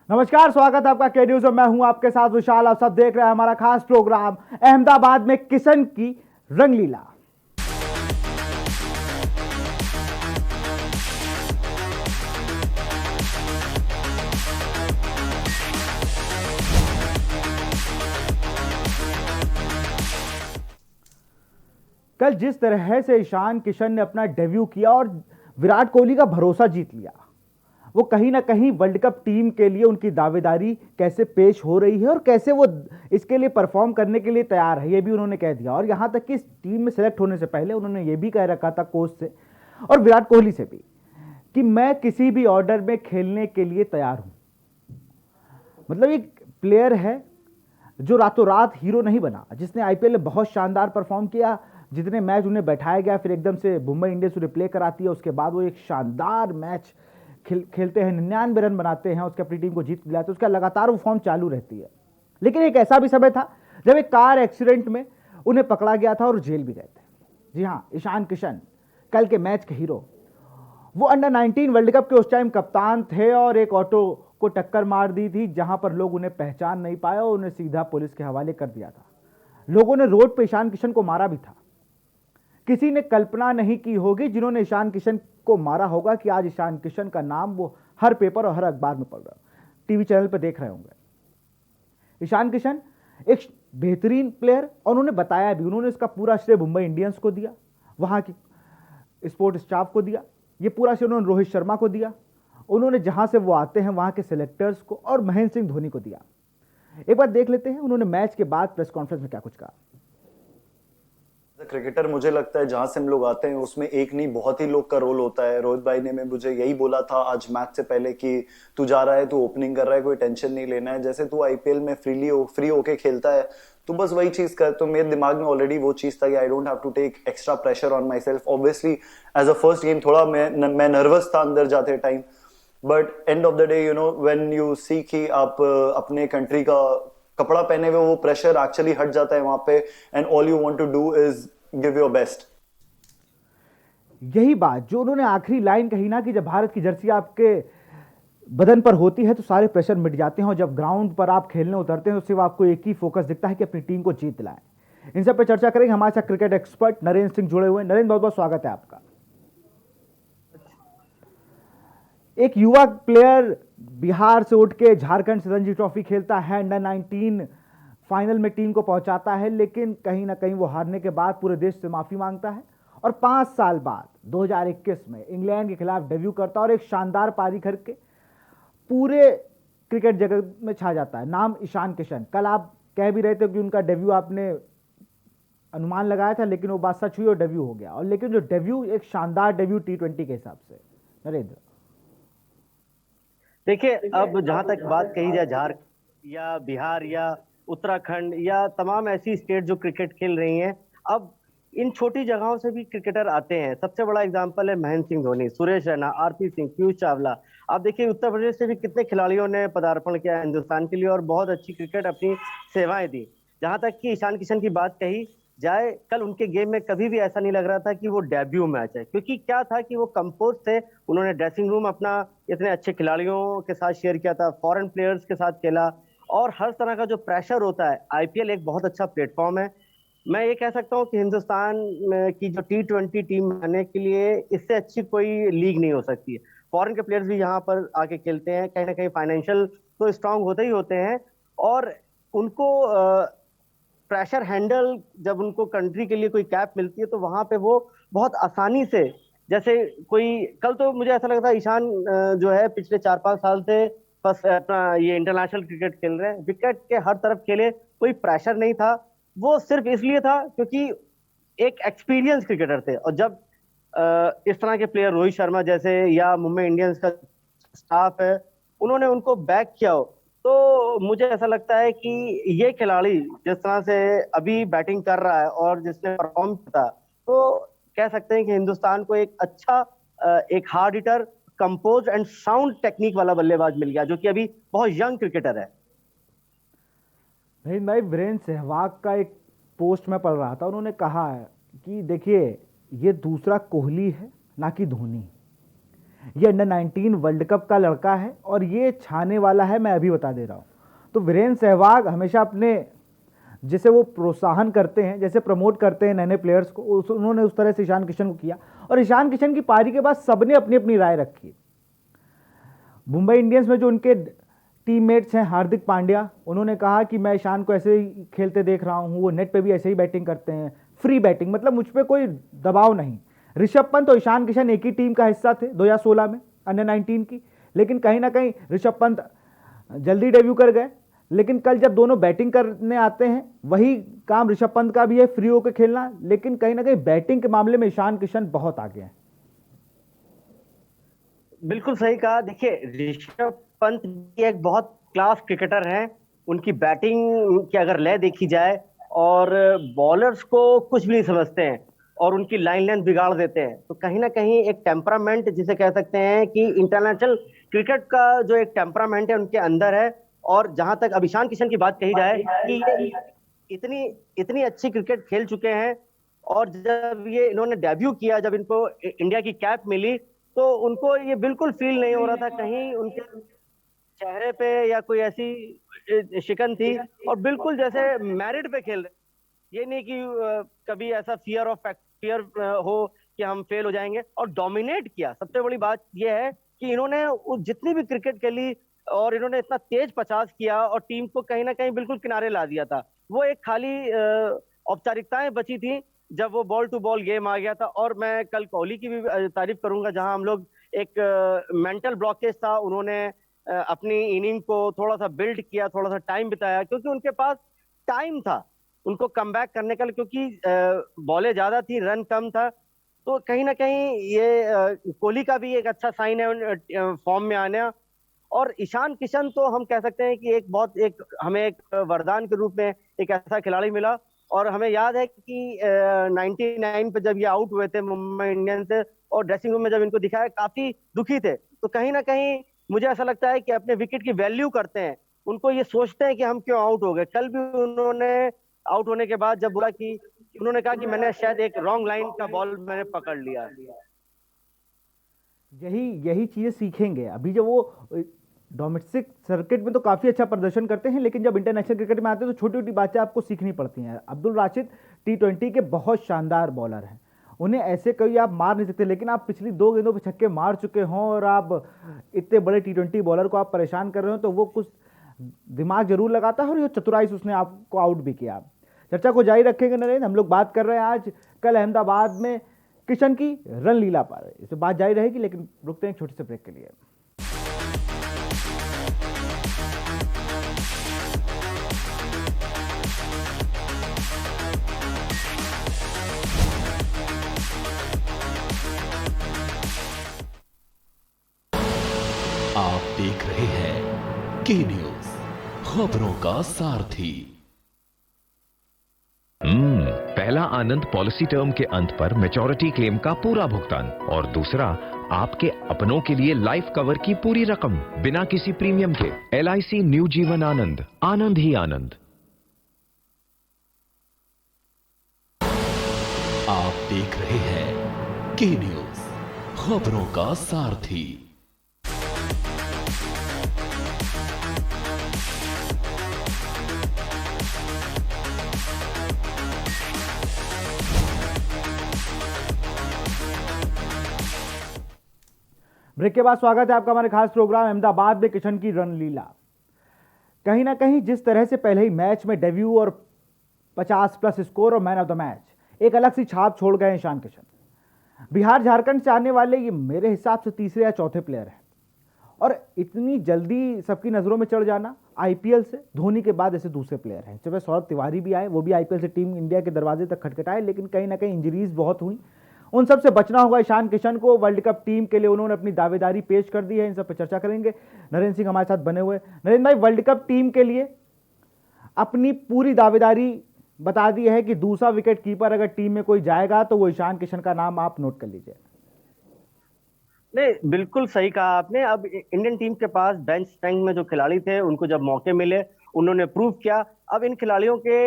नमस्कार, स्वागत है आपका के न्यूज में। मैं हूं आपके साथ विशाल। आप सब देख रहे हैं हमारा खास प्रोग्राम अहमदाबाद में किशन की रंगलीला। कल जिस तरह से ईशान किशन ने अपना डेब्यू किया और विराट कोहली का भरोसा जीत लिया, वो कहीं ना कहीं वर्ल्ड कप टीम के लिए उनकी दावेदारी कैसे पेश हो रही है और कैसे वो इसके लिए परफॉर्म करने के लिए तैयार है, ये भी उन्होंने कह दिया। और यहां तक कि इस टीम में सेलेक्ट होने से पहले उन्होंने ये भी कह रखा था कोच से और विराट कोहली से भी कि मैं किसी भी ऑर्डर में खेलने के लिए तैयार हूं। मतलब एक प्लेयर है जो रातों रात हीरो नहीं बना, जिसने आईपीएल में बहुत शानदार परफॉर्म किया, जितने मैच उन्हें बैठाया गया, फिर एकदम से मुंबई इंडियंस उन्हें प्ले कराती है, उसके बाद वो एक शानदार मैच खेलते हैं, 99 रन बनाते हैं, उसके अपनी टीम को जीत दिलाते हैं, उसका लगातार वो फॉर्म चालू रहती है। लेकिन एक ऐसा भी समय था जब एक कार एक्सीडेंट में उन्हें पकड़ा गया था और जेल भी गए थे। जी हाँ, ईशान किशन कल के मैच के हीरो। वो अंडर 19 वर्ल्ड कप के उस टाइम कप्तान थे और एक ऑटो को टक्कर मार दी थी, जहां पर लोग उन्हें पहचान नहीं पाए और उन्हें सीधा पुलिस के हवाले कर दिया था। लोगों ने रोड पे ईशान किशन को मारा भी था। किसी ने कल्पना नहीं की होगी, जिन्होंने ईशान किशन को मारा होगा, कि आज ईशान किशन का नाम वो हर पेपर और हर अखबार में पढ़ रहा, टीवी चैनल पर देख रहे होंगे। ईशान किशन एक बेहतरीन प्लेयर, और उन्होंने बताया भी, उन्होंने इसका पूरा श्रेय मुंबई इंडियंस को दिया, वहां की स्पोर्ट स्टाफ को दिया, ये पूरा श्रेय उन्होंने रोहित शर्मा को दिया, उन्होंने जहां से वो आते हैं वहां के सिलेक्टर्स को और महेंद्र सिंह धोनी को दिया। एक बार देख लेते हैं उन्होंने मैच के बाद प्रेस कॉन्फ्रेंस में क्या कुछ कहा। क्रिकेटर मुझे लगता है जहां से हम लोग आते हैं उसमें एक नहीं बहुत ही लोग का रोल होता है। रोहित भाई ने मुझे यही बोला था आज मैच से पहले कि तू जा रहा है, तू ओपनिंग कर रहा है, कोई टेंशन नहीं लेना है, जैसे तू आईपीएल में फ्री होके खेलता है तो बस वही चीज कर। तो मेरे दिमाग में ऑलरेडी वो चीज था कि I don't have to take extra pressure on myself. Obviously as a first game थोड़ा मैं नर्वस था अंदर जाते time, but end of the day when you see कि आप अपने कंट्री का कपड़ा पहने हुए वो प्रेशर एक्चुअली हट जाता है वहां पे, and all you want to do is give your best. यही बात जो उन्होंने आखिरी लाइन कही ना, कि जब भारत की जर्सी आपके बदन पर होती है तो सारे प्रेशर मिट जाते हैं, और जब ग्राउंड पर आप खेलने उतरते हैं तो सिर्फ आपको एक ही फोकस दिखता है कि अपनी टीम को जीत दिलाएं। इन सब पे चर्चा करेंगे। हमारे साथ क्रिकेट एक्सपर्ट नरेंद्र सिंह जुड़े हुए हैं। नरेंद्र, बहुत बहुत स्वागत है आपका। एक युवा प्लेयर बिहार से उठ के झारखंड से रणजी ट्रॉफी खेलता है, अंडर 19 फाइनल में टीम को पहुंचाता है, लेकिन कहीं ना कहीं वो हारने के बाद पूरे देश से माफी मांगता है और 5 साल बाद 2021 में इंग्लैंड के खिलाफ डेब्यू करता है और एक शानदार पारी करके पूरे क्रिकेट जगत में छा जाता है। नाम ईशान किशन। कल आप कह भी रहे थे कि उनका डेब्यू आपने अनुमान लगाया था, लेकिन वो बात सच हुई और डेब्यू हो गया। और लेकिन जो डेब्यू, एक शानदार डेब्यू T20 के हिसाब से। नरेंद्र, देखिए, अब जहां तक बात कही जाए झारखंड या बिहार या उत्तराखंड या तमाम ऐसी स्टेट जो क्रिकेट खेल रही हैं, अब इन छोटी जगहों से भी क्रिकेटर आते हैं। सबसे बड़ा एग्जांपल है महेंद्र सिंह धोनी, सुरेश रैना, आरपी सिंह, पीयूष चावला। आप देखिए उत्तर प्रदेश से भी कितने खिलाड़ियों ने पदार्पण किया हिंदुस्तान के लिए और बहुत अच्छी क्रिकेट अपनी सेवाएं दी। जहां तक कि ईशान किशन की बात कही जाए, कल उनके गेम में कभी भी ऐसा नहीं लग रहा था कि वो डेब्यू मैच है, क्योंकि क्या था कि वो कंपोज थे। उन्होंने ड्रेसिंग रूम अपना इतने अच्छे खिलाड़ियों के साथ शेयर किया था, फॉरेन प्लेयर्स के साथ खेला, और हर तरह का जो प्रेशर होता है, आईपीएल एक बहुत अच्छा प्लेटफॉर्म है। मैं ये कह सकता हूँ कि हिंदुस्तान की जो T20 टीम बनने के लिए इससे अच्छी कोई लीग नहीं हो सकती है। फॉरेन के प्लेयर्स भी यहाँ पर आके खेलते हैं, कहीं ना कहीं फाइनेंशियल तो स्ट्रांग होते ही होते हैं, और उनको प्रेशर हैंडल, जब उनको कंट्री के लिए कोई कैप मिलती है तो वहां पे वो बहुत आसानी से, जैसे कोई कल तो मुझे ऐसा लगता है ईशान जो है पिछले 4-5 साल से बस अपना ये इंटरनेशनल क्रिकेट खेल रहे हैं, विकेट के हर तरफ खेले, कोई प्रेशर नहीं था। वो सिर्फ इसलिए था क्योंकि एक एक्सपीरियंस क्रिकेटर थे, और जब इस तरह के प्लेयर रोहित शर्मा जैसे या मुंबई इंडियंस का स्टाफ है, उन्होंने उनको बैक किया हो, तो मुझे ऐसा लगता है कि ये खिलाड़ी जिस तरह से अभी बैटिंग कर रहा है और जिसने परफॉर्म किया, तो कह सकते हैं कि हिंदुस्तान को एक अच्छा एक hard hitter, compose and sound technique वाला बल्लेबाज मिल गया, जो कि अभी बहुत यंग क्रिकेटर है। भाई वीरेंद्र सहवाग का एक पोस्ट में पढ़ रहा था, उन्होंने कहा है कि देखिए, ये दूसरा कोहली है ना कि धोनी। ये अंडर 19 वर्ल्ड कप का लड़का है और ये छाने वाला है, मैं अभी बता दे रहा हूँ। तो वीरेंद्र सहवाग हमेशा अपने जिसे वो प्रोत्साहन करते हैं, जैसे प्रमोट करते हैं नए नए प्लेयर्स को, उन्होंने उस तरह से ईशान किशन को किया। और ईशान किशन की पारी के बाद सबने अपनी अपनी राय रखी। मुंबई इंडियंस में जो उनके टीममेट्स हैं हार्दिक पांड्या, उन्होंने कहा कि मैं ईशान को ऐसे ही खेलते देख रहा हूँ, वो नेट पे भी ऐसे ही बैटिंग करते हैं, फ्री बैटिंग, मतलब मुझ पर कोई दबाव नहीं। ऋषभ पंत और ईशान किशन एक ही टीम का हिस्सा थे 2016 में अंडर 19 की, लेकिन कहीं ना कहीं ऋषभ पंत जल्दी डेब्यू कर गए। लेकिन कल जब दोनों बैटिंग करने आते हैं, वही काम ऋषभ पंत का भी है, फ्री होकर खेलना, लेकिन कहीं ना कहीं बैटिंग के मामले में ईशान किशन बहुत आगे हैं। बिल्कुल सही कहा। देखिए, ऋषभ पंत भी एक बहुत क्लास क्रिकेटर हैं। उनकी बैटिंग की अगर लय देखी जाए, और बॉलर्स को कुछ भी नहीं समझते हैं और उनकी लाइन लेंथ बिगाड़ देते हैं। तो कहीं ना कहीं एक टेम्परामेंट, जिसे कह सकते हैं कि इंटरनेशनल क्रिकेट का जो एक टेम्परामेंट है उनके अंदर है। और जहां तक अब ईशान किशन की बात कही जाए कि ये इतनी इतनी अच्छी क्रिकेट खेल चुके हैं, और जब ये इन्होंने डेब्यू किया, जब इनको इंडिया की कैप मिली, तो उनको ये बिल्कुल फील नहीं हो रहा था कहीं उनके चेहरे पे या कोई ऐसी शिकन थी, और बिल्कुल जैसे मैरिट पे खेल रहे। ये नहीं कि कभी ऐसा फियर हो कि हम फेल हो जाएंगे, और डोमिनेट किया। सबसे बड़ी बात यह है कि इन्होंने जितनी भी क्रिकेट खेली, और इन्होंने इतना तेज 50 किया और टीम को कहीं ना कहीं बिल्कुल किनारे ला दिया था। वो एक खाली औपचारिकताएं बची थी जब वो बॉल टू बॉल गेम आ गया था। और मैं कल कोहली की भी तारीफ करूंगा, जहां हम लोग एक मेंटल ब्लॉकेज था, उन्होंने अपनी इनिंग को थोड़ा सा बिल्ड किया, थोड़ा सा टाइम बिताया, क्योंकि उनके पास टाइम था उनको कमबैक करने का, क्योंकि बॉलें ज्यादा थी, रन कम था। तो कहीं ना कहीं ये कोहली का भी एक अच्छा साइन है फॉर्म में आना। और ईशान किशन तो हम कह सकते हैं कि एक हमें एक वरदान के रूप में एक ऐसा खिलाड़ी मिला। और हमें याद है कि 99 पे जब ये आउट हुए थे मुंबई इंडियंस से, और ड्रेसिंग रूम में जब इनको दिखाया, काफी दुखी थे। तो कहीं ना कहीं मुझे ऐसा लगता है कि अपने विकेट की वैल्यू करते हैं, उनको ये सोचते हैं कि हम क्यों आउट हो गए। कल भी उन्होंने आउट होने के बाद जब बोला कि उन्होंने कहा कि मैंने शायद एक रॉन्ग लाइन का बॉल मैंने पकड़ लिया। यही यही चीजें सीखेंगे अभी जब वो डोमेस्टिक सर्किट में तो काफी अच्छा प्रदर्शन करते हैं, लेकिन जब इंटरनेशनल क्रिकेट में आते हैं तो छोटी छोटी बातें आपको सीखनी पड़ती हैं। अब्दुल राशिद T20 के बहुत शानदार बॉलर हैं, उन्हें ऐसे कभी आप मार नहीं सकते, लेकिन आप पिछली 2 गेंदों पर छक्के मार चुके हों और आप इतने बड़े T20 बॉलर को आप परेशान कर रहे हो, तो वो कुछ दिमाग जरूर लगाता है, और ये चतुराई से उसने आपको आउट भी किया। चर्चा को जारी रखेंगे नरेंद्र, हम लोग बात कर रहे हैं आज कल अहमदाबाद में किशन की रन लीला पर, इसे बात जारी रहेगी, लेकिन रुकते हैं एक छोटे से ब्रेक के लिए। आप देख रहे हैं के न्यूज, खबरों का सारथी। पहला आनंद पॉलिसी टर्म के अंत पर मैच्योरिटी क्लेम का पूरा भुगतान, और दूसरा आपके अपनों के लिए लाइफ कवर की पूरी रकम बिना किसी प्रीमियम के। LIC न्यू जीवन आनंद, आनंद ही आनंद। आप देख रहे हैं के न्यूज, खबरों का सारथी। ब्रेक के बाद स्वागत है आपका हमारे खास प्रोग्राम अहमदाबाद में किशन की रन लीला। कहीं ना कहीं जिस तरह से पहले ही मैच में डेब्यू और 50+ स्कोर और मैन ऑफ द मैच, एक अलग सी छाप छोड़ गए ईशान किशन। बिहार झारखंड से आने वाले ये मेरे हिसाब से तीसरे या चौथे प्लेयर हैं, और इतनी जल्दी सबकी नज़रों में चढ़ जाना IPL से धोनी के बाद ऐसे दूसरे प्लेयर हैं। चाहे सौरभ तिवारी भी आए, वो भी IPL से टीम इंडिया के दरवाजे तक खटखटाए, लेकिन कहीं ना कहीं इंजरीज बहुत हुई, उन सब से बचना होगा ईशान किशन को। वर्ल्ड कप टीम के लिए उन्होंने अपनी दावेदारी पेश कर दी है, इन सब पर चर्चा करेंगे। नरेंद्र सिंह हमारे साथ बने हुए। नरेंद्र भाई, वर्ल्ड कप टीम के लिए अपनी पूरी दावेदारी बता दी है कि दूसरा विकेट कीपर अगर टीम में कोई जाएगा तो वो ईशान किशन का नाम आप नोट कर लीजिए। नहीं, बिल्कुल सही कहा आपने। अब इंडियन टीम के पास बेंच स्ट्रेंथ में जो खिलाड़ी थे, उनको जब मौके मिले उन्होंने प्रूव किया। अब इन खिलाड़ियों के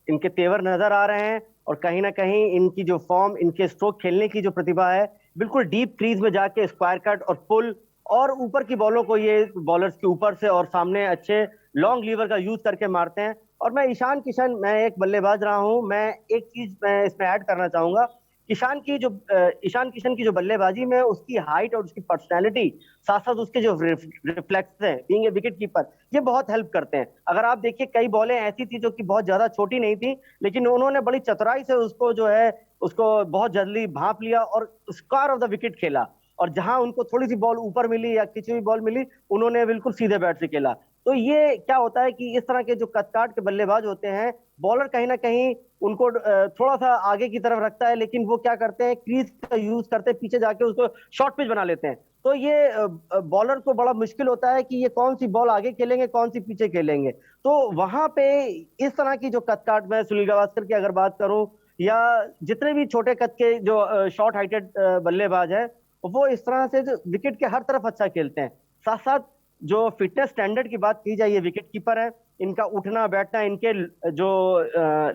इनके तेवर नजर आ रहे हैं, और कहीं ना कहीं इनकी जो फॉर्म, इनके स्ट्रोक खेलने की जो प्रतिभा है, बिल्कुल डीप क्रीज में जाके स्क्वायर कट और पुल, और ऊपर की बॉलों को ये बॉलर्स के ऊपर से और सामने अच्छे लॉन्ग लीवर का यूज करके मारते हैं। और मैं ईशान किशन, मैं एक बल्लेबाज रहा हूं, मैं एक चीज मैं इसमें ऐड करना चाहूंगा। ईशान किशन की जो बल्लेबाजी में उसकी हाइट और उसकी पर्सनैलिटी, साथ साथ उसके जो रिफ्लेक्स हैं बीइंग ए विकेट कीपर, ये बहुत हेल्प करते हैं। अगर आप देखिए कई बॉलें ऐसी थी जो कि बहुत ज्यादा छोटी नहीं थी, लेकिन उन्होंने बड़ी चतुराई से उसको जो है उसको बहुत जल्दी भांप लिया और स्क्वायर ऑफ द विकेट खेला। और जहां उनको थोड़ी सी बॉल ऊपर मिली या किसी भी बॉल मिली, उन्होंने बिल्कुल सीधे बैट से खेला। तो ये क्या होता है कि इस तरह के जो कद-काठ के बल्लेबाज होते हैं, बॉलर कहीं ना कहीं उनको थोड़ा सा आगे की तरफ रखता है, लेकिन वो क्या करते हैं, क्रीज का यूज करते हैं, पीछे जाके उसको शॉर्ट पिच बना लेते हैं। तो ये बॉलर को बड़ा मुश्किल होता है कि ये कौन सी बॉल आगे खेलेंगे, कौन सी पीछे खेलेंगे। तो वहां पे इस तरह की जो कद-काठ, में सुनील गावस्कर की अगर बात करूं या जितने भी छोटे कद के जो शॉर्ट हाइटेड बल्लेबाज है, वो इस तरह से विकेट के हर तरफ अच्छा खेलते हैं। साथ साथ जो फिटनेस स्टैंडर्ड की बात की जाए, ये विकेट कीपर है, इनका उठना बैठना, इनके जो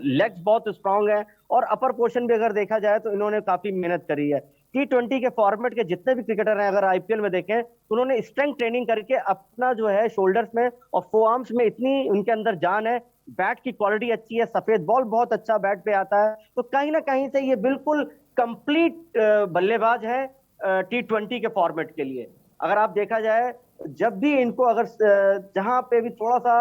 लेग्स बहुत स्ट्रांग है, और अपर पोर्शन भी अगर देखा जाए तो इन्होंने काफी मेहनत करी है। T20 के फॉर्मेट के जितने भी क्रिकेटर हैं, अगर आईपीएल में देखें तो उन्होंने स्ट्रेंथ ट्रेनिंग करके अपना जो है शोल्डर्स में और फोआर्म्स में इतनी उनके अंदर जान है, बैट की क्वालिटी अच्छी है, सफेद बॉल बहुत अच्छा बैट पे आता है। तो कहीं ना कहीं से ये बिल्कुल कंप्लीट बल्लेबाज है T20 के फॉर्मेट के लिए। अगर आप देखा जाए, जब भी इनको अगर जहां पे भी थोड़ा सा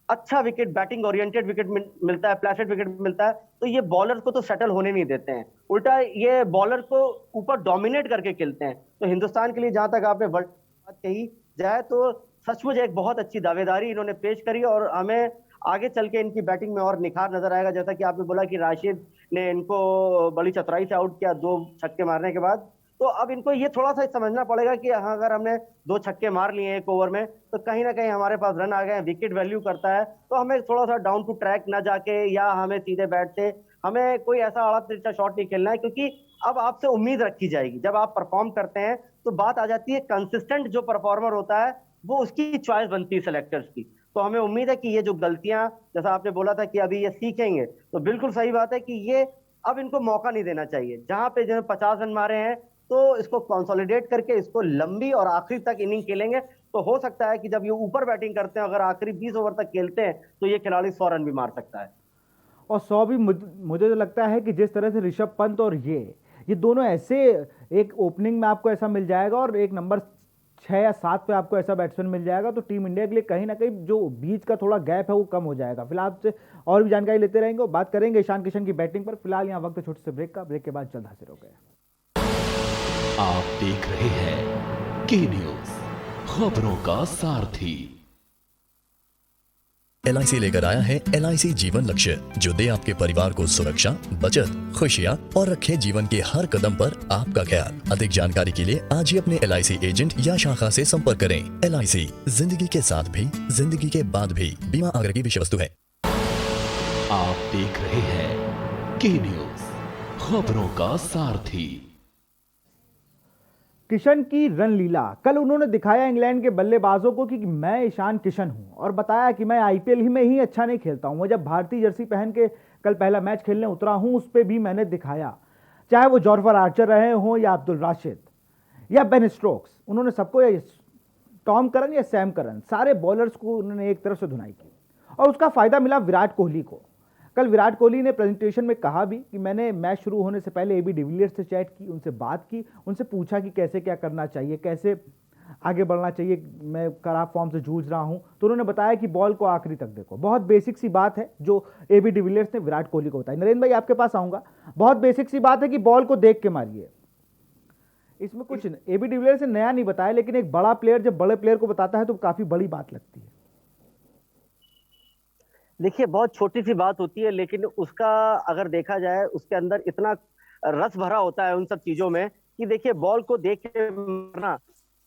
अच्छा विकेट, बैटिंग ओरिएंटेड विकेट मिलता है, फ्लैशेड विकेट मिलता है, तो ये बॉलर को तो सेटल होने नहीं देते हैं, उल्टा ये बॉलर को ऊपर डोमिनेट करके खेलते हैं। तो हिंदुस्तान के लिए जहां तक आपने वर्ल्ड बात कही जाए, तो सचमुच एक बहुत अच्छी दावेदारी इन्होंने पेश करी, और हमें आगे चल के इनकी बैटिंग में और निखार नजर आएगा। जैसा कि आपने बोला कि राशिद ने इनको बड़ी चतुराई से आउट किया 2 छक्के मारने के बाद, तो अब इनको ये थोड़ा सा समझना पड़ेगा कि हाँ, अगर हमने 2 छक्के मार लिए एक ओवर में, तो कहीं ना कहीं हमारे पास रन आ गए, विकेट वैल्यू करता है, तो हमें थोड़ा सा डाउन टू ट्रैक ना जाके, या हमें सीधे बैट से हमें कोई ऐसा आड़ा तिरछा शॉट नहीं खेलना है, क्योंकि अब आपसे उम्मीद रखी जाएगी। जब आप परफॉर्म करते हैं तो बात आ जाती है, कंसिस्टेंट जो परफॉर्मर होता है वो उसकी चॉइस बनती है सेलेक्टर्स की। तो हमें उम्मीद है कि ये जो गलतियां, जैसा आपने बोला था कि अभी ये सीखेंगे, तो बिल्कुल सही बात है कि ये अब इनको मौका नहीं देना चाहिए। जहां पे जो 50 रन मारे हैं, तो इसको कंसोलिडेट करके इसको लंबी और आखिरी तक इनिंग खेलेंगे, तो हो सकता है कि जब ये ऊपर बैटिंग करते हैं, अगर आखिरी 20 ओवर तक खेलते हैं, तो ये खिलाड़ी 100 रन भी मार सकता है। और 100 भी मुझे तो लगता है कि जिस तरह से ऋषभ पंत और ये दोनों ऐसे, एक ओपनिंग में आपको ऐसा मिल जाएगा और एक नंबर 6 या 7 पे आपको ऐसा बैट्समैन मिल जाएगा, तो टीम इंडिया के लिए कहीं ना कहीं जो बीच का थोड़ा गैप है वो कम हो जाएगा। फिलहाल आपसे और भी जानकारी लेते रहेंगे और बात करेंगे ईशान किशन की बैटिंग पर। फिलहाल यहाँ वक्त है छोटे से ब्रेक का, ब्रेक के बाद जल्द हाजिर हो गए। आप देख रहे हैं के न्यूज, खबरों का सारथी। LIC लेकर आया है LIC जीवन लक्ष्य, जो दे आपके परिवार को सुरक्षा, बचत, खुशियाँ और रखे जीवन के हर कदम पर आपका ख्याल। अधिक जानकारी के लिए आज ही अपने LIC एजेंट या शाखा से संपर्क करें। LIC, जिंदगी के साथ भी, जिंदगी के बाद भी। बीमा आग्रह की विषय वस्तु है। आप देख रहे हैं के न्यूज, खबरों का सारथी। किशन की रणलीला। कल उन्होंने दिखाया इंग्लैंड के बल्लेबाजों को कि मैं ईशान किशन हूं, और बताया कि मैं आईपीएल ही में ही अच्छा नहीं खेलता हूं। मैं जब भारतीय जर्सी पहन के कल पहला मैच खेलने उतरा हूं, उस पर भी मैंने दिखाया, चाहे वो जॉर्फर आर्चर रहे हों या अब्दुल राशिद या बेन स्टोक्स, उन्होंने सबको, या टॉम करन या सैम करन, सारे बॉलर्स को उन्होंने एक तरफ से धुनाई की, और उसका फायदा मिला विराट कोहली को। कल विराट कोहली ने प्रेजेंटेशन में कहा भी कि मैंने मैच शुरू होने से पहले AB डिविलियर्स से चैट की, उनसे बात की, उनसे पूछा कि कैसे क्या करना चाहिए, कैसे आगे बढ़ना चाहिए, मैं खराब फॉर्म से जूझ रहा हूं। तो उन्होंने बताया कि बॉल को आखिरी तक देखो। बहुत बेसिक सी बात है जो AB डिविलियर्स ने विराट कोहली को बताई। नरेंद्र भाई, आपके पास आऊंगा। बहुत बेसिक सी बात है कि बॉल को देख के मारिए। इसमें कुछ AB डिविलियर्स ने नया नहीं बताया, लेकिन एक बड़ा प्लेयर जब बड़े प्लेयर को बताता है तो काफी बड़ी बात लगती है। देखिए, बहुत छोटी सी बात होती है, लेकिन उसका अगर देखा जाए, उसके अंदर इतना रस भरा होता है उन सब चीजों में कि देखिए, बॉल को देख के मारना,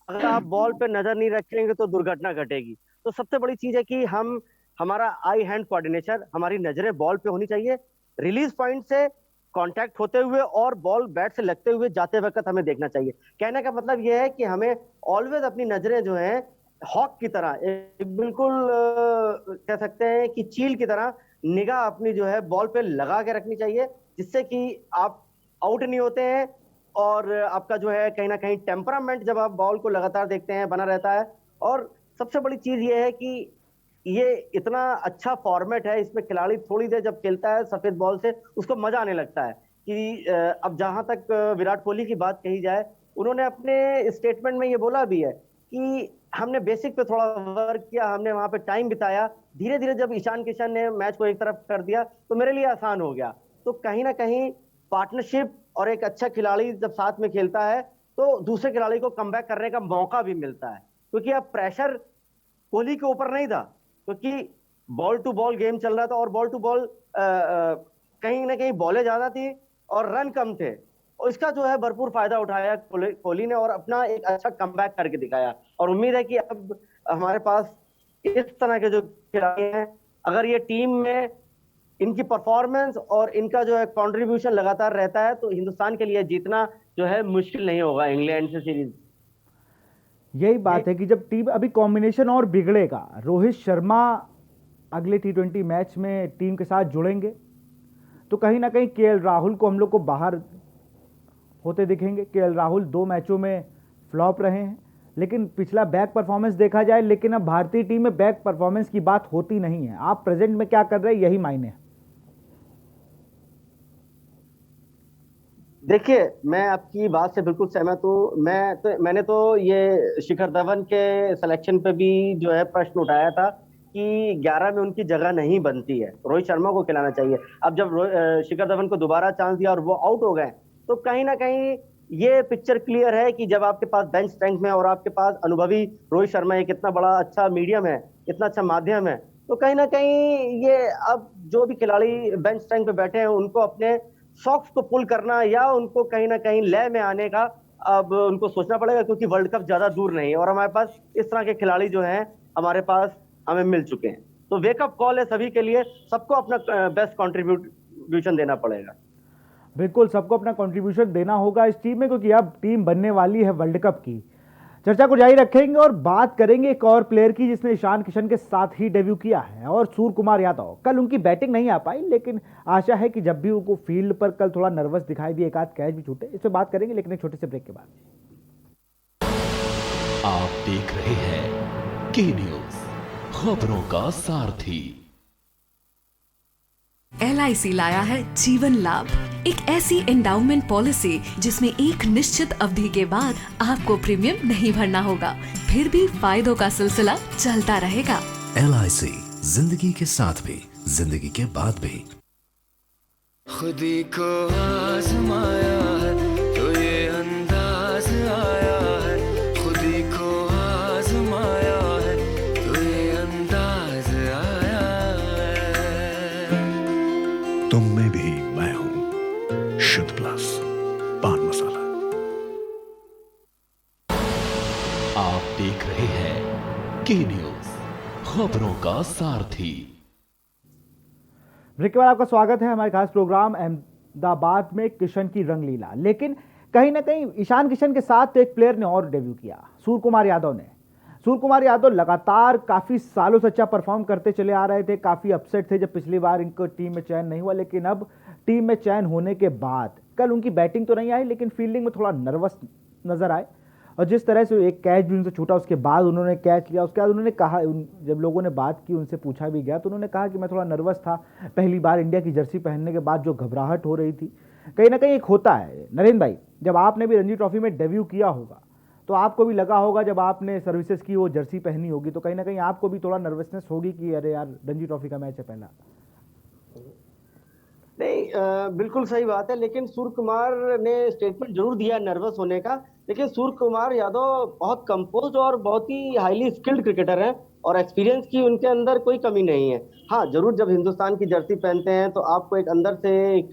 अगर आप बॉल पे नजर नहीं रखेंगे तो दुर्घटना घटेगी। तो सबसे बड़ी चीज है कि हमारा आई हैंड कोऑर्डिनेशन, हमारी नजरें बॉल पे होनी चाहिए। रिलीज पॉइंट से कांटेक्ट होते हुए और बॉल बैट से लगते हुए जाते वक्त हमें देखना चाहिए। कहने का मतलब यह है कि हमें ऑलवेज अपनी नजरें जो हैं हॉक की तरह, एक बिल्कुल कह सकते हैं कि चील की तरह निगाह अपनी जो है बॉल पे लगा के रखनी चाहिए, जिससे कि आप आउट नहीं होते हैं और आपका जो है कहीं ना कहीं टेम्परामेंट जब आप बॉल को लगातार देखते हैं बना रहता है। और सबसे बड़ी चीज ये है कि ये इतना अच्छा फॉर्मेट है, इसमें खिलाड़ी थोड़ी देर जब खेलता है सफेद बॉल से उसको मजा आने लगता है कि अब जहां तक विराट कोहली की बात कही जाए, उन्होंने अपने स्टेटमेंट में ये बोला भी है कि हमने बेसिक पे थोड़ा वर्क किया, हमने वहां पे टाइम बिताया, धीरे धीरे जब ईशान किशन ने मैच को एक तरफ कर दिया तो मेरे लिए आसान हो गया। तो कहीं ना कहीं पार्टनरशिप और एक अच्छा खिलाड़ी जब साथ में खेलता है तो दूसरे खिलाड़ी को कमबैक करने का मौका भी मिलता है, क्योंकि अब प्रेशर कोहली के ऊपर नहीं था, क्योंकि बॉल टू बॉल गेम चल रहा था और बॉल टू बॉल कहीं ना कहीं बॉलें ज्यादा थी और रन कम थे। और इसका जो है भरपूर फायदा उठाया कोहली ने और अपना एक अच्छा कमबैक करके दिखाया। और उम्मीद है कि अब हमारे पास इस तरह के जो खिलाड़ी हैं, अगर ये टीम में इनकी परफॉर्मेंस और इनका जो है कंट्रीब्यूशन लगातार रहता है तो हिंदुस्तान के लिए जीतना जो है मुश्किल नहीं होगा इंग्लैंड से सीरीज। यही बात है कि जब टीम अभी कॉम्बिनेशन और बिगड़ेगा, रोहित शर्मा अगले T20 मैच में टीम के साथ जुड़ेंगे तो कहीं ना कहीं केएल राहुल को हम लोग को बाहर होते दिखेंगे। केएल राहुल 2 मैचों में फ्लॉप रहे हैं, लेकिन पिछला बैक परफॉर्मेंस देखा जाए, लेकिन अब भारतीय टीम में बैक परफॉर्मेंस की बात होती नहीं है। आप प्रेजेंट में क्या कर रहे हैं, यही मायने है। देखिए, मैं आपकी बात से बिल्कुल सहमत हूँ। मैंने तो ये शिखर धवन के सिलेक्शन पे भी जो है प्रश्न उठाया था कि 11 में उनकी जगह नहीं बनती है, रोहित शर्मा को खिलाना चाहिए। अब जब शिखर धवन को दोबारा चांस दिया और वो आउट हो गए तो कहीं ना कहीं ये पिक्चर क्लियर है कि जब आपके पास बेंच स्ट्रेंथ में और आपके पास अनुभवी रोहित शर्मा एक इतना बड़ा अच्छा मीडियम है, इतना अच्छा माध्यम है, तो कहीं ना कहीं ये अब जो भी खिलाड़ी बेंच स्ट्रेंथ पे बैठे हैं उनको अपने सॉक्स को पुल करना या उनको कहीं ना कहीं लय में आने का अब उनको सोचना पड़ेगा, क्योंकि वर्ल्ड कप ज्यादा दूर नहीं है और हमारे पास इस तरह के खिलाड़ी जो हैं हमारे पास हमें मिल चुके हैं। तो वेकअप कॉल है सभी के लिए, सबको अपना बेस्ट कंट्रीब्यूशन देना पड़ेगा। बिल्कुल, सबको अपना कंट्रीब्यूशन देना होगा इस टीम में, क्योंकि अब टीम बनने वाली है वर्ल्ड कप की। चर्चा को जारी रखेंगे और बात करेंगे एक और प्लेयर की जिसने ईशान किशन के साथ ही डेब्यू किया है, और सूर्य कुमार यादव। कल उनकी बैटिंग नहीं आ पाई, लेकिन आशा है कि जब भी उनको फील्ड पर कल थोड़ा नर्वस दिखाई दिए, एक आध कैच भी छूटे। इस पर बात करेंगे लेकिन एक छोटे से ब्रेक के बाद। आप देख रहे हैं के न्यूज, खबरों का सारथी। LIC लाया है जीवन लाभ, एक ऐसी एंडाउमेंट पॉलिसी जिसमें एक निश्चित अवधि के बाद आपको प्रीमियम नहीं भरना होगा, फिर भी फायदों का सिलसिला चलता रहेगा। LIC, जिंदगी के साथ भी, जिंदगी के बाद भी। खुदी को आजमाया है तो ये अंदाज आया है, खुदी को आजमाया है तो ये अंदाज आया है। तुम में भी मैं हूं, शुद्ध प्लस पान मसाला। आप देख रहे हैं के न्यूज, खबरों का सारथी। ब्रेक के बाद आपका स्वागत है हमारे खास प्रोग्राम अहमदाबाद में किशन की रंगलीला। लेकिन कहीं ना कहीं ईशान किशन के साथ एक प्लेयर ने और डेब्यू किया, सूर्य कुमार यादव ने। सूर्य कुमार यादव लगातार काफ़ी सालों से अच्छा परफॉर्म करते चले आ रहे थे। काफ़ी अपसेट थे जब पिछली बार इनको टीम में चयन नहीं हुआ, लेकिन अब टीम में चयन होने के बाद कल उनकी बैटिंग तो नहीं आई, लेकिन फील्डिंग में थोड़ा नर्वस नजर आए। और जिस तरह से एक कैच भी उनसे छूटा, उसके बाद उन्होंने कैच लिया। उसके बाद उन्होंने कहा, जब लोगों ने बात की, उनसे पूछा भी गया, तो उन्होंने कहा कि मैं थोड़ा नर्वस था, पहली बार इंडिया की जर्सी पहनने के बाद जो घबराहट हो रही थी, कहीं ना कहीं एक होता है। नरेंद्र भाई, जब आपने भी रणजी ट्रॉफी में डेब्यू किया होगा तो आपको भी लगा होगा, जब आपने सर्विसेज की वो जर्सी पहनी होगी तो कहीं ना कहीं आपको भी थोड़ा नर्वसनेस होगी कि अरे यार रणजी ट्रॉफी का मैच है पहला। नहीं, बिल्कुल सही बात है, लेकिन सूर्य कुमार ने स्टेटमेंट जरूर दिया नर्वस होने का। लेकिन सूर्य कुमार यादव बहुत कंपोज्ड और बहुत ही हाईली स्किल्ड क्रिकेटर हैं और एक्सपीरियंस की उनके अंदर कोई कमी नहीं है। हाँ, जरूर जब हिंदुस्तान की जर्सी पहनते हैं तो आपको एक अंदर से एक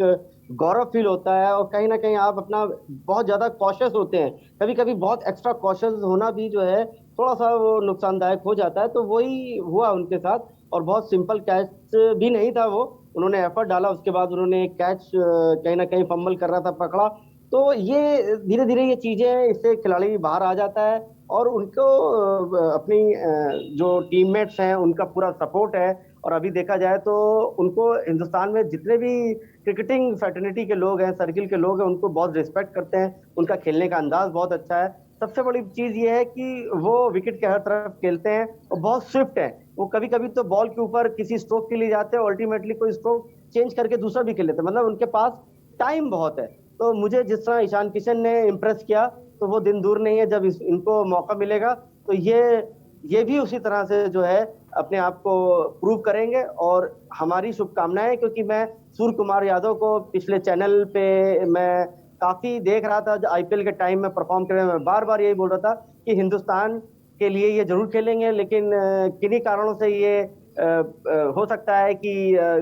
गौरव फील होता है और कहीं ना कहीं आप अपना बहुत ज्यादा कॉशियस होते हैं। कभी कभी बहुत एक्स्ट्रा कॉशियस होना भी जो है थोड़ा सा वो नुकसानदायक हो जाता है, तो वही हुआ उनके साथ। और बहुत सिंपल कैच भी नहीं था वो, उन्होंने एफर्ट डाला, उसके बाद उन्होंने एक कैच कहीं ना कहीं फंबल कर रहा था पकड़ा। तो ये धीरे धीरे ये चीजें, इससे खिलाड़ी बाहर आ जाता है और उनको अपनी जो टीममेट्स हैं उनका पूरा सपोर्ट है। और अभी देखा जाए तो उनको हिंदुस्तान में जितने भी क्रिकेटिंग फैटर्निटी के लोग हैं, सर्किल के लोग हैं, उनको बहुत रिस्पेक्ट करते हैं, उनका खेलने का अंदाज बहुत अच्छा है। सबसे बड़ी चीज ये है कि वो विकेट के हर तरफ खेलते हैं और बहुत स्विफ्ट है। वो कभी कभी तो बॉल के ऊपर किसी स्ट्रोक के लिए जाते हैं, अल्टीमेटली कोई स्ट्रोक चेंज करके दूसरा भी खेल लेते हैं, मतलब उनके पास टाइम बहुत है। तो मुझे जिस तरह ईशान किशन ने इम्प्रेस किया, तो वो दिन दूर नहीं है जब इनको मौका मिलेगा तो ये भी उसी तरह से जो है अपने आप को प्रूव करेंगे। और हमारी शुभकामनाएं, क्योंकि मैं सूर्य कुमार यादव को पिछले चैनल पे मैं काफी देख रहा था, आईपीएल के टाइम में परफॉर्म कर रहे हैं। मैं बार बार यही बोल रहा था कि हिंदुस्तान के लिए ये जरूर खेलेंगे, लेकिन किन्हीं कारणों से ये हो सकता है कि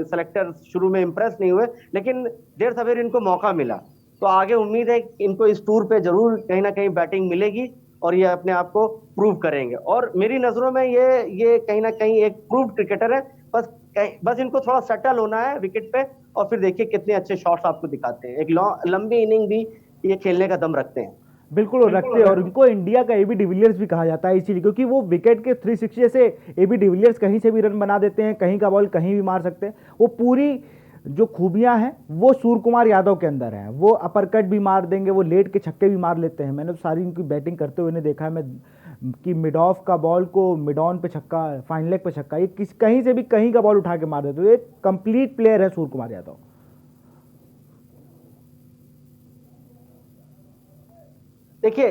सेलेक्टर शुरू में इम्प्रेस नहीं हुए, लेकिन देर सवेर इनको मौका मिला। तो आगे उम्मीद है कि इनको इस टूर पे जरूर कहीं ना कहीं बैटिंग मिलेगी और ये अपने आप को प्रूव करेंगे। और मेरी नजरों में ये कहीं ना कहीं एक प्रूव्ड क्रिकेटर है। बस इनको थोड़ा सेटल होना है विकेट पे, और फिर देखिए कितने अच्छे शॉट्स आपको दिखाते हैं। एक लंबी इनिंग भी ये खेलने का दम रखते हैं। बिल्कुल रखते हैं, और उनको इंडिया का एबी डिविलियर्स भी कहा जाता है इसीलिए, क्योंकि वो विकेट के 360 से एबी डिविलियर्स कहीं से भी रन बना देते हैं, कहीं का बॉल कहीं भी मार सकते हैं। वो पूरी जो खूबियां हैं वो सूर्य कुमार यादव के अंदर है। वो अपरकट भी मार देंगे, वो लेट के छक्के भी मार लेते हैं। मैंने तो सारी इनकी बैटिंग करते हुए देखा है मैं कि मिड ऑफ का बॉल को मिड ऑन पे छक्का, फाइन लेग पे छक्का, ये कहीं से भी कहीं का बॉल उठा के मार देते हैं। एक कंप्लीट प्लेयर है सूर्य कुमार यादव। देखिए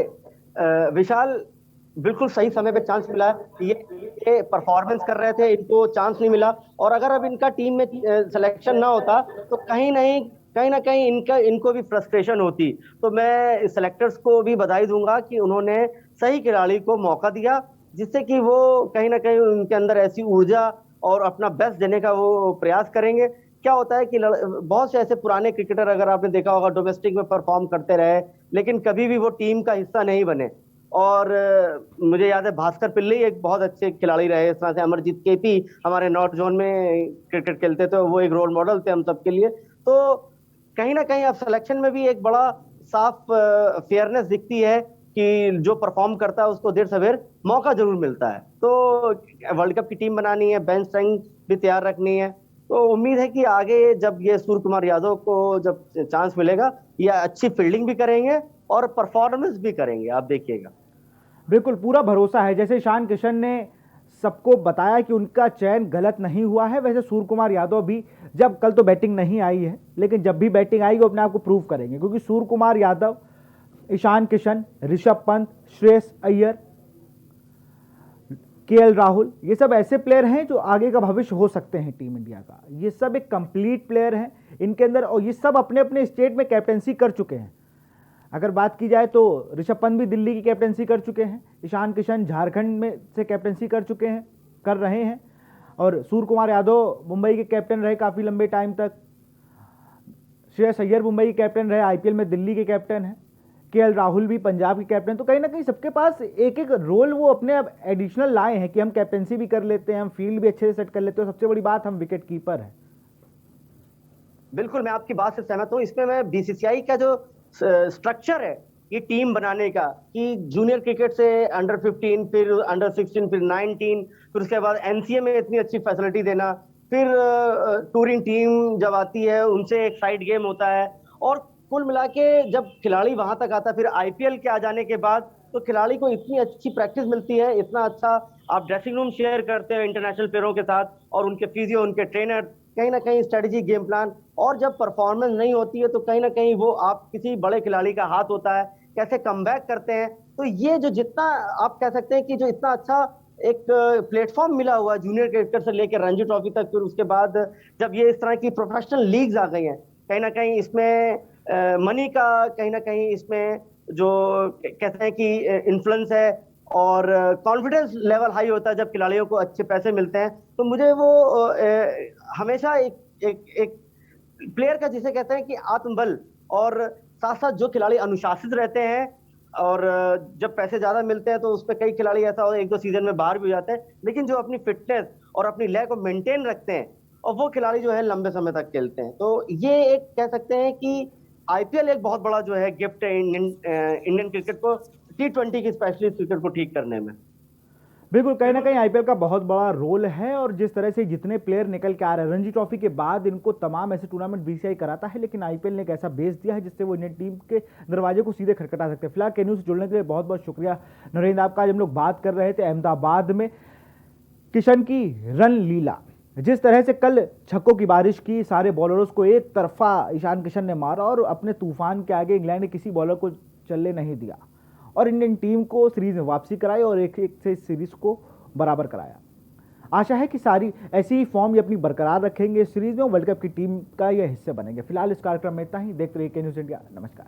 विशाल, बिल्कुल सही समय पे चांस मिला है। ये परफॉर्मेंस कर रहे थे, इनको चांस नहीं मिला, और अगर अब इनका टीम में सिलेक्शन ना होता तो कहीं ना कहीं इनको भी फ्रस्ट्रेशन होती। तो मैं सेलेक्टर्स को भी बधाई दूंगा कि उन्होंने सही खिलाड़ी को मौका दिया, जिससे कि वो कहीं ना कहीं उनके अंदर ऐसी ऊर्जा और अपना बेस्ट देने का वो प्रयास करेंगे। क्या होता है कि बहुत से ऐसे पुराने क्रिकेटर, अगर आपने देखा होगा, डोमेस्टिक में परफॉर्म करते रहे लेकिन कभी भी वो टीम का हिस्सा नहीं बने। और मुझे याद है भास्कर पिल्लई एक बहुत अच्छे खिलाड़ी रहे, इस तरह से अमरजीत केपी हमारे नॉर्थ जोन में क्रिकेट खेलते थे, वो एक रोल मॉडल थे हम सबके लिए। तो कहीं ना कहीं अब सिलेक्शन में भी एक बड़ा साफ फेयरनेस दिखती है कि जो परफॉर्म करता है उसको देर सवेर मौका जरूर मिलता है। तो वर्ल्ड कप की टीम बनानी है, बेंच स्ट्रेंथ भी तैयार रखनी है। तो उम्मीद है कि आगे जब ये सूर्य कुमार यादव को जब चांस मिलेगा, ये अच्छी फील्डिंग भी करेंगे और परफॉर्मेंस भी करेंगे, आप देखिएगा। बिल्कुल पूरा भरोसा है। जैसे ईशान किशन ने सबको बताया कि उनका चयन गलत नहीं हुआ है, वैसे सूर्य कुमार यादव भी, जब कल तो बैटिंग नहीं आई है लेकिन जब भी बैटिंग आएगी वो अपने आप को प्रूव करेंगे, क्योंकि सूर्य कुमार यादव, ईशान किशन, ऋषभ पंत, श्रेयस अय्यर, केएल राहुल, ये सब ऐसे प्लेयर हैं जो आगे का भविष्य हो सकते हैं टीम इंडिया का। ये सब एक कंप्लीट प्लेयर हैं इनके अंदर, और ये सब अपने अपने स्टेट में कैप्टेंसी कर चुके हैं। अगर बात की जाए तो ऋषभ पंत भी दिल्ली की कैप्टेंसी कर चुके हैं, ईशान किशन झारखंड में से कैप्टेंसी कर चुके हैं, कर रहे हैं, और सूर्य कुमार यादव मुंबई के कैप्टन रहे काफ़ी लंबे टाइम तक, श्रेयस अय्यर मुंबई के कैप्टन रहे, आईपीएल में दिल्ली के कैप्टन हैं, केएल राहुल भी पंजाब के कैप्टन। तो कहीं ना कहीं सबके पास एक एक रोल वो अपने अब एडिशनल लाए हैं कि हम कैप्टेंसी भी कर लेते हैं, हम फील्ड भी अच्छे से सेट कर लेते हैं, सबसे बड़ी बात हम विकेट कीपर हैं। बिल्कुल, मैं आपकी बात से सहमत हूँ। इसमें मैं बीसीसीआई का जो स्ट्रक्चर है ये टीम बनाने का, कि जूनियर क्रिकेट से अंडर 15, फिर अंडर 16, फिर 19, फिर उसके बाद एनसीए में इतनी अच्छी फैसिलिटी देना, फिर टूरिंग टीम जब आती है उनसे एक साइड गेम होता है, और कुल मिला के जब खिलाड़ी वहां तक आता है, फिर आईपीएल के आ जाने के बाद तो खिलाड़ी को इतनी अच्छी प्रैक्टिस मिलती है, इतना अच्छा आप ड्रेसिंग रूम शेयर करते हैं इंटरनेशनल प्लेयरों के साथ, और उनके फिजियो, उनके ट्रेनर, कहीं ना कहीं स्ट्रेटेजी, गेम प्लान। और जब परफॉर्मेंस नहीं होती है तो कहीं ना कहीं वो आप किसी बड़े खिलाड़ी का हाथ होता है, कैसे कमबैक करते हैं। तो ये जो जितना आप कह सकते हैं कि जो इतना अच्छा एक प्लेटफॉर्म मिला हुआ है जूनियर क्रिकेट से लेकर रणजी ट्रॉफी तक, फिर उसके बाद जब ये इस तरह की प्रोफेशनल लीग्स आ गई हैं, कहीं ना कहीं इसमें मनी का कहीं ना कहीं इसमें जो कहते हैं कि इन्फ्लुएंस है, और कॉन्फिडेंस लेवल हाई होता है जब खिलाड़ियों को अच्छे पैसे मिलते हैं। तो मुझे वो हमेशा एक प्लेयर का जिसे कहते हैं कि आत्मबल, और साथ साथ जो खिलाड़ी अनुशासित रहते हैं, और जब पैसे ज्यादा मिलते हैं तो उसमें कई खिलाड़ी ऐसा हो एक दो सीजन में बाहर भी हो जाते हैं, लेकिन जो अपनी फिटनेस और अपनी लय को मेंटेन रखते हैं, और वो खिलाड़ी जो है लंबे समय तक खेलते हैं। तो ये एक कह सकते हैं कि आईपीएल एक बहुत बड़ा जो है गिफ्ट है इंडियन क्रिकेट को, T20 की स्पेशलिस्ट क्रिकेट को ठीक करने में। बिल्कुल, कहीं ना कहीं आईपीएल का बहुत बड़ा रोल है और जिस तरह से जितने प्लेयर निकल के आ रहे हैं, रणजी ट्रॉफी के बाद इनको तमाम ऐसे टूर्नामेंट बीसीसीआई कराता है, लेकिन आईपीएल ने एक ऐसा बेस दिया है जिससे वो इंडियन टीम के दरवाजे को सीधे खटखटा सकते हैं। फिलहाल के न्यूज़ से जुड़ने के लिए बहुत बहुत शुक्रिया नरेंद्र आपका। आज हम लोग बात कर रहे थे अहमदाबाद में किशन की रन लीला, जिस तरह से कल छक्कों की बारिश की, सारे बॉलरों को एक तरफा ईशान किशन ने मारा और अपने तूफान के आगे इंग्लैंड ने किसी बॉलर को चलने नहीं दिया और इंडियन टीम को सीरीज में वापसी कराई और एक से सीरीज को बराबर कराया। आशा है कि सारी ऐसी फॉर्म ये अपनी बरकरार रखेंगे सीरीज में, वर्ल्ड कप की टीम का ये हिस्से बनेंगे। फिलहाल इस कार्यक्रम में इतना ही। देखते रहिए के न्यूज़ इंडिया। नमस्कार।